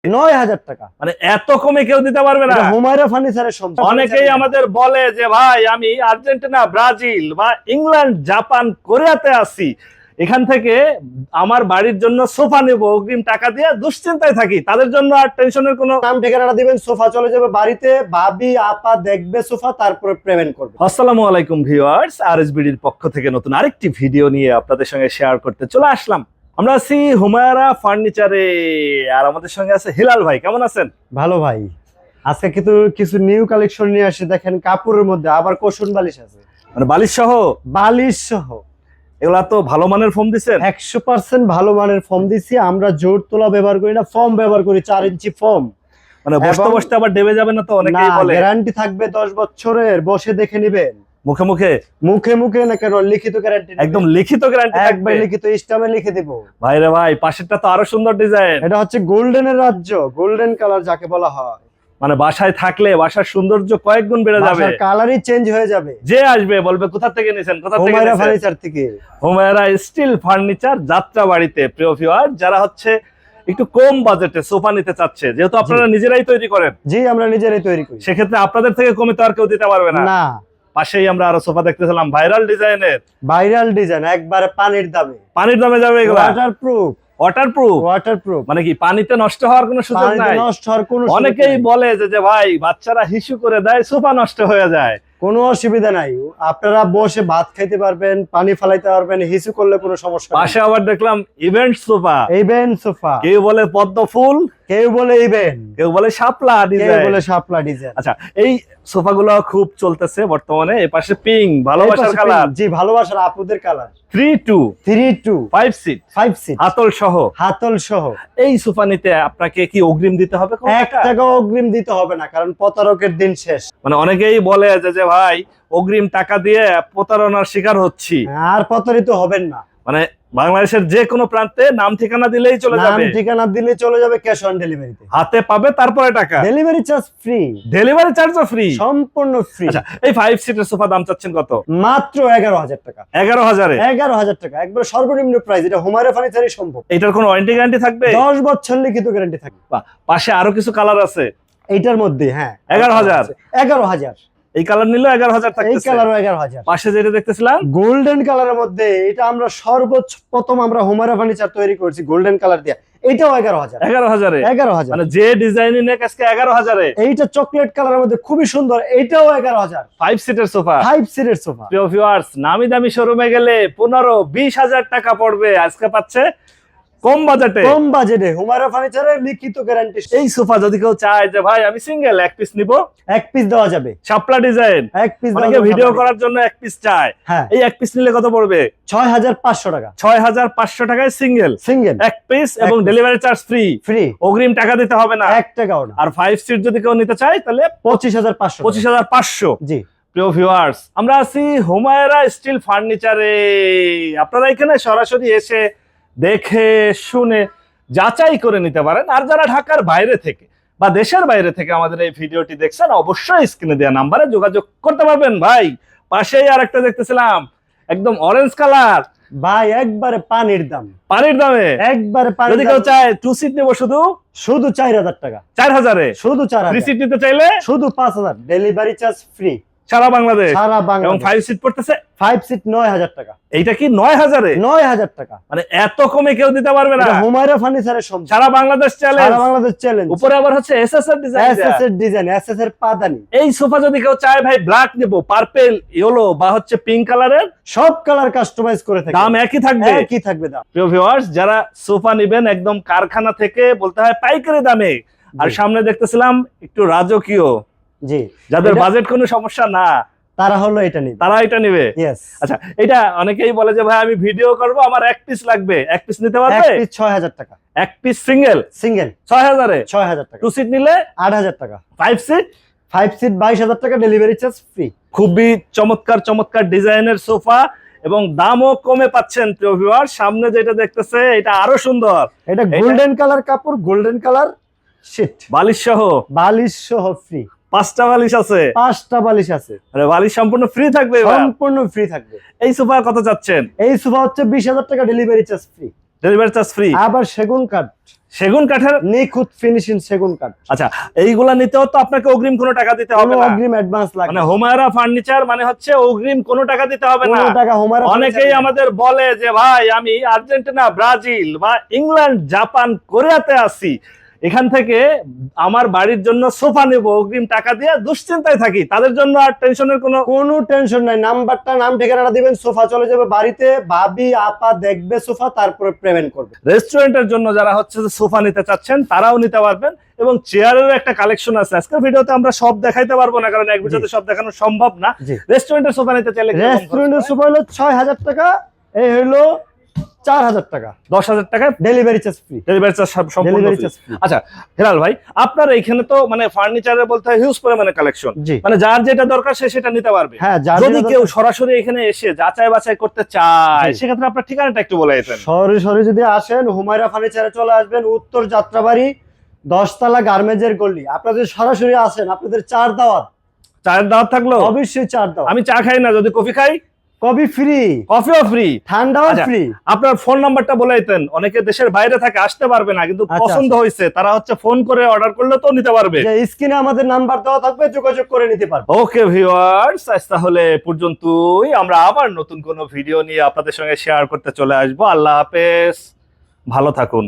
9,000 টাকা। মানে এত কমে কেউ দিতে পারবে না। হুমায়রা ফার্নিচারের সম্পদ। অনেকেই আমাদের বলে যে ভাই আমি আর্জেন্টিনা, ব্রাজিল বা ইংল্যান্ড, জাপান, কোরিয়াতে আছি, এখান থেকে আমার বাড়ির জন্য সোফা নেব, অগ্রিম টাকা দিয়ে দুশ্চিন্তায় থাকি, তাদের জন্য আর টেনশনের কোনো। নাম ঠিকানাটা দিবেন, সোফা চলে যাবে বাড়িতে, ভাবি আপা দেখবে সোফা, তারপরে পেমেন্ট করবে। আসসালামু আলাইকুম ভিউয়ার্স, আরএসবিডির পক্ষ থেকে নতুন আরেকটি ভিডিও নিয়ে আপনাদের সঙ্গে শেয়ার করতে চলে আসলাম। আমরা আছি হুমায়রা ফার্নিচারে, আর আমাদের সঙ্গে আছে হিলাল ভাই। কেমন আছেন? ভালো ভাই। আজকে কিন্তু কিছু নিউ কালেকশন নিয়ে আসে, দেখেন কাপড়ের মধ্যে আবার কুশন বালিশ আছে, মানে বালিশ সহ। বালিশ সহ এগুলা তো ভালো মানের ফোম দিচ্ছেন। 100% ভালো মানের ফোম দিছি আমরা। জোর তোলা ব্যবহার করি না, ফোম ব্যবহার করি, 4 ইঞ্চি ফোম। মানে বসতে বসতে আবার ডেবে যাবে না তো? অনেকেই বলে গ্যারান্টি থাকবে 10 বছরের, বসে দেখে নেবেন। মুখে মুখে মুখে মুখে না কেন, লিখিত গ্যারান্টি। একদম লিখিত গ্যারান্টি একবার লিখিত স্টামে লিখে দেব। ভাই রে ভাই, পাশেরটা তো আরো সুন্দর ডিজাইন। এটা হচ্ছে গোল্ডেনের রাজ্য, গোল্ডেন কালার যাকে বলা হয়। মানে বাসায় থাকলে বাসার সৌন্দর্য কয়েক গুণ বেড়ে যাবে, বাসার কালারই চেঞ্জ হয়ে যাবে। যে আসবে বলবে কোথা থেকে নিছেন, কোথা থেকে হুমায়রা নিছেন? ফার্নিচার থেকে। হুমায়রা স্টিল ফার্নিচার, যাত্রা বাড়িতে। প্রিয় ভিউয়ার, যারা হচ্ছে একটু কম বাজেটে সোফা নিতে চাচ্ছে, যেহেতু আপনারা নিজেরাই তৈরি করেন। জি, আমরা নিজেরাই তৈরি করি। সেক্ষেত্রে আপনাদের থেকে কমে তো আর কেউ দিতে পারবে না। না। পাশেই আমরা আরো সোফা দেখতেছিলাম ভাইরাল ডিজাইনের। ভাইরাল ডিজাইন, একবারে পানির দামে। পানির দামে যাবে এগুলো? ওয়াটারপ্রুফ। ওয়াটারপ্রুফ। ওয়াটারপ্রুফ মানে কি পানিতে নষ্ট হওয়ার কোনো সুযোগ নাই? নষ্ট হওয়ার কোনো সুযোগ অনেকেই নাই। বলে যে ভাই বাচ্চারা হিসু করে দেয়, সোফা নষ্ট হয়ে যায়। কোনো অসুবিধা নাই, আপনারা বসে ভাত খাইতে পারবেন, পানি ফালাইতে পারবেন, হিসু করলে কোনো সমস্যা নাই। পাশে আবার দেখলাম ইভেন্ট সোফা। Event sofa. কেউ বলে পদ্ম ফুল, কেউ বলে ইভেন্ট, কেউ বলে শাপলা কেউ ডিজাইন, বলে শাপলা ডিজাইন। আচ্ছা, এই সোফাগুলো খুব চলতেছে বর্তমানে। এই পাশে পিঙ্ক, ভালোবাসার কালার। জি, ভালোবাসার আপুদের কালার। 3-2 5 সিট, 5 সিট, হাতল সহ। হাতল সহ। এই সোফা নিতে আপনাকে কি অগ্রিম দিতে হবে? 1 টাকা অগ্রিম দিতে হবে না, কারণ প্রতারকের দিন শেষ। মানে অনেকেই বলে যে ভাই অগ্রিম টাকা দিয়ে প্রতারণার শিকার হচ্ছি। আর প্রতারিত হবেন না। মানে বাংলাদেশের যে কোনো প্রান্তে নাম ঠিকানা দিলেই চলে যাবে। নাম ঠিকানা দিলে চলে যাবে, ক্যাশ অন ডেলিভারিতে। হাতে পাবে, তারপরে টাকা। Delivery charge free. ডেলিভারি চার্জও ফ্রি, সম্পূর্ণ ফ্রি। আচ্ছা, এই 5 সিটের সোফা দাম চাচ্ছেন কত? মাত্র 11,000 টাকা। 11,000-এ? 11,000 টাকা, একবার সর্বনিম্ন প্রাইস। এটা হুমায়রা ফার্নিচারই সম্ভব। এটার কোনো ওয়ারেন্টি গ্যারান্টি থাকবে? 10 বছর লিখিত গ্যারান্টি থাকবে। পাশে আরো কিছু কালার আছে এইটার মধ্যে। হ্যাঁ, 11,000। 11,000 এই কালার নিলে 11,000 এই থাকতেছে। কালারও 11,000। পাশে যেটা দেখতেছিলাম গোল্ডেন কালারের মধ্যে, এটা আমরা সর্বপ্রথম আমরা হুমায়রা ফার্নিচার তৈরি করেছি গোল্ডেন কালার দিয়ে। এটাও 11,000। 11,000-এ? 11,000। মানে যে ডিজাইনই নেক আজকে 11,000-এ। এইটা চকলেট কালারের মধ্যে খুবই সুন্দর, এটাও 11,000। 5 সিটের সোফা। 5 সিটের সোফা। প্রিয় ভিউয়ার্স, নামি দামি শোরুমে গেলে 15-20,000 টাকা পড়বে, আজকে পাচ্ছে কম বাজেটে। কম বাজেটে হুমায়রা ফার্নিচারের লিখিত গ্যারান্টি। এই সোফা যদি কেউ চায় যে ভাই আমি সিঙ্গেল এক পিস নিব, এক পিস দেওয়া যাবে। শাপলা ডিজাইন, এক পিস অনেকে ভিডিও করার জন্য এক পিস চায়। হ্যাঁ, এই এক পিস নিলে কত পড়বে? 6,500 টাকা। 6,500 টাকায় সিঙ্গেল সিঙ্গেল এক পিস, এবং ডেলিভারি চার্জ ফ্রি। ফ্রি, অগ্রিম টাকা দিতে হবে না, 1 টাকাও না। আর 5 সিট যদি কেউ নিতে চায় তাহলে 25,500। 25,500। জি। প্রিয় ভিউয়ার্স, আমরা আছি হুমায়রা স্টিল ফার্নিচারে। আপনারা এখানে সরাসরি এসে দেখে শুনে যাচাই করে নিতে পারেন। আর যারা ঢাকার বাইরে থেকে বা দেশের বাইরে থেকে আমাদের এই ভিডিওটি দেখছেন, অবশ্যই স্ক্রিনে দেওয়া নাম্বারে যোগাযোগ করতে পারবেন। ভাই পাশেই আর একটা দেখতেছিলাম, একদম অরেঞ্জ কালার। ভাই একবারে পানির দাম। পানির দামে? একবারে পানির যদি দাম। কেউ চায় 2 সিট নেবো শুধু 4,000 টাকা। 4,000-এ? শুধু 3 4,000। সিট নিতে চাইলে শুধু 5,000। ডেলিভারি চার্জ ফ্রি সারা বাংলাদেশ। সারা এবং বাংলাদেশ। 5 সিট পড়তেছে 5 সিট 9,000 টাকা। এইটা কি 9,000-এ? 9,000 টাকা। মানে এত কমে কেউ দিতে পারবে না। এটা হুমায়রা ফার্নিচারের সম্ভব। সারা বাংলাদেশ চ্যালেঞ্জ। সারা বাংলাদেশ চ্যালেঞ্জ। উপরে আবার হচ্ছে এসএসআর ডিজাইন। এসএসএর ডিজাইন, এসএসএর পাদানি। এই সোফা যদি কেউ চায় ভাই ব্ল্যাক নেব, পার্পল, ইয়েলো বা হচ্ছে পিঙ্ক কালারের, সব কালার কাস্টমাইজ করে থাকে। দাম একই থাকবে। একই থাকবে দাম। প্রিয় ভিউয়ার্স, যারা সোফা নেবেন একদম কারখানা থেকে, বলতে হয় পাইকারি দামে। আর সামনে দেখতেছিলাম একটু রাজকীয়, জি, যাদের বাজেট কোনো সমস্যা না, তারা হলো এটা নিবে। তারা এটা নিবে। ইয়েস। আচ্ছা, এটা অনেকেই বলে যে ভাই আমি ভিডিও করব, আমার এক পিস লাগবে, এক পিস নিতে এক পারবে? পিস 6,000 টাকা। এক পিস সিঙ্গেল সিঙ্গেল 6,000-এ? 6,000 টাকা। 2 সিট নিলে 8,000 টাকা। 5 সিট 5 সিট 22,000 টাকা, ডেলিভারি চার্জ ফ্রি। খুবই চমৎকার চমৎকার ডিজাইনের সোফা, এবং দামও কমে পাচ্ছেন। প্রিয় ভিউয়ার, সামনে যেটা দেখতেছে এটা আরো সুন্দর। এটা গোল্ডেন কালার কাপড়, গোল্ডেন কালার শীট, বালিশ সহ? বালিশ সহ ফ্রি। 5টা বালিশ আছে? 5টা বালিশ আছে। আরে বালিশ সম্পূর্ণ ফ্রি থাকবে? সম্পূর্ণ ফ্রি থাকবে। এই সোফা কত চাচ্ছেন? এই সোফা হচ্ছে 20,000 টাকা, delivery charge free. Delivery charge free. আবার সেগুন কাঠ। সেগুন কাঠের। নিখুঁত ফিনিশিং সেগুন কাঠ। আচ্ছা, এইগুলা নিতেও তো আপনাকে অগ্রিম কোনো টাকা দিতে হবে কোনো না। অগ্রিম অ্যাডভান্স লাগে মানে হুমায়রা ফার্নিচার মানে হচ্ছে অগ্রিম কোনো টাকা দিতে হবে না। কোনো টাকা হুমায়রা অনেকেই furniture- আমাদের বলে যে ভাই আমি আর্জেন্টিনা, ব্রাজিল বা ইংল্যান্ড, জাপান, কোরিয়াতে আছি, এখান থেকে আমার বাড়ির জন্য সোফা নেব, অগ্রিম টাকা দিয়ে দুশ্চিন্তায় থাকি, তাদের জন্য আর টেনশনের কোনো টেনশন নাই, নাম্বারটা নাম ঠিকানাটা দিবেন, সোফা চলে যাবে বাড়িতে, ভাবি আপা দেখবে সোফা, তারপরে পেমেন্ট করবে। রেস্টুরেন্টের জন্য যারা হচ্ছে যে সোফা নিতে চাচ্ছেন তারাও নিতে পারবেন, এবং চেয়ারেরও একটা কালেকশন আছে। আজকের ভিডিওতে আমরা সব দেখাইতে পারবো না, কারণ এক ভিডিওতে সব দেখানো সম্ভব না। জি। রেস্টুরেন্টের সোফা নিতে চাইলে কিরকম খরচ রেস্টুরেন্টের পড়ে? সোফা হলো 6,000 টাকা, এই হলো 4,000 টাকা, 10,000 টাকায় delivery charge free. Delivery charge সম্পূর্ণ ডেলিভারি free। Charge free. আচ্ছা হেলাল ভাই, আপনার এইখানে তো মানে ফার্নিচারের বলতে হিউজ পরিমাণে কালেকশন, জি মানে যার যেটা দরকার সে সেটা নিতে পারবে। হ্যাঁ, যার যদি যেটা কেউ দরকার- সরাসরি এখানে এসে যাচাই বাছাই করতে চায়, জি। সেক্ষেত্রে আপনার ঠিকানাটা একটু বলে দিতেন। সরাসরি যদি আসেন হুমায়রা ফার্নিচারে চলে আসবেন, উত্তর যাত্রাবাড়ি 10 তলা গার্মেন্টসের গলি। আপনারা যদি সরাসরি আসেন, আপনাদের 4 দাওয়াত, চায়ের দাওয়াত থাকলো? অবশ্যই 4 দাওয়াত। আমি চা খাই না, যদি কফি খাই কফি ফ্রি, কফিও ফ্রি। ঠান্ডাও আচ্ছা, ফ্রি। আপনার ফোন নাম্বারটা বলে দিতেন, অনেকে দেশের বাইরে থাকে আসতে পারবে না, কিন্তু আচ্ছা, পছন্দ হয়েছে তারা হচ্ছে ফোন করে অর্ডার করলে তো নিতে পারবে। যে স্ক্রিনে আমাদের নাম্বার দেওয়া থাকবে, যোগাযোগ করে নিতে পারবে। ওকে ভিউয়ার্স, আজ তাহলে পর্যন্তই। আমরা আবার নতুন কোনো ভিডিও নিয়ে আপনাদের সঙ্গে শেয়ার করতে চলে আসবো। আল্লাহ হাফেজ, ভালো থাকুন।